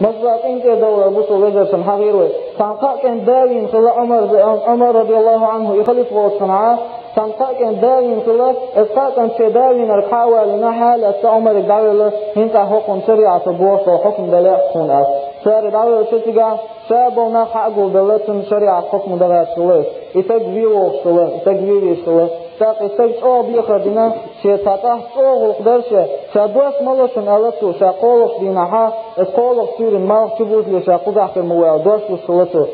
مزاق انت دولة بوسو وجرسن حغيروي تنقا كان داوين خلا عمر رضي الله عنه يخلف وصنعاه تنقا كان داوين خلا اسقا كان شداوين القاوة لنا حالة عمر الدولة هنتا حكم شريعة بوصو حكم دلاء خونات سار دولة شتيقا شابونا حقو دولة شريعة حكم دلاء شلس يتقويو شلس يتقويو شلس تاقي سجد بيخدنا شيطاته صوغ قدرشه شابوس ملوشن ألتو شاقولوش دينها اسقولوش سيرين مالك تبوز لشاقود أخر موال دوش لشلتو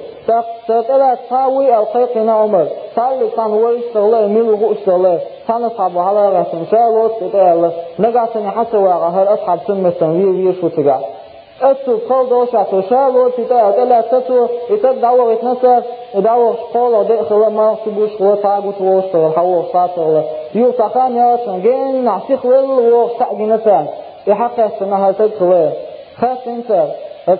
تاقلا تاوي القيقنا عمر تاوي كان هو اشتغله ميلوغو اشتغله كان أصحابه على رسم شالوش تتعالى نقعتني حتى واقعها أصحاب سنمستن ويشو تقع أتو قول دوشاتو شالوش تتعالى تتو يتدعوغ يتنسر يدعوغ شقوله ديخل مالك تبوش خلا تاقوت واشتغل حوغ ساتغله يوتاقان يوتن جين نعسيخ ويلوغ ساقينتان يحقق سنها تدخله خاص انت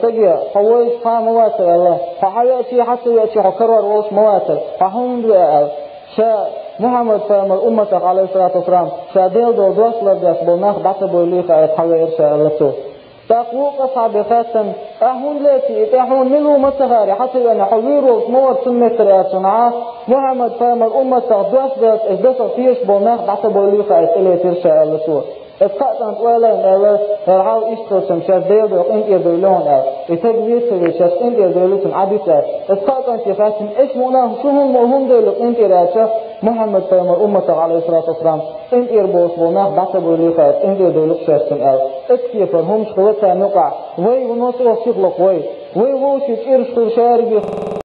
تجي حويش قام مواتر الله فحياتي حتى يأتي حكرر وش مواتر فهم بيئة شا محمد فامر أمتك عليه الصلاة والسلام شا ديل دو دوش لبيس بلناخ بعتبو ليخا يتحوير شا الله تقوق صعبخاتا أهون لاتي أهون ملو متغاري حتى أن حويرو موات سمتر أتنعا محمد فامر أمتك دوش بيس إجدسر فيش بلناخ بعتبو ليخا يتحوير شا الله اسقاطن ولا لا راو اشتوسم شاديل دو انت يدلون يتجويت في شاس انت يدلون عبيسه اسقاطن تفاسن اسمنا شهم مهم دول انت راشه محمد فامر امته عليه الصلاه والسلام انت يربوس بنا بعتبوا لي خير انت يدلون شاسن اكيف هم شغلتها نقع وي ونوصل وصيغ لك وي وش يرش شارب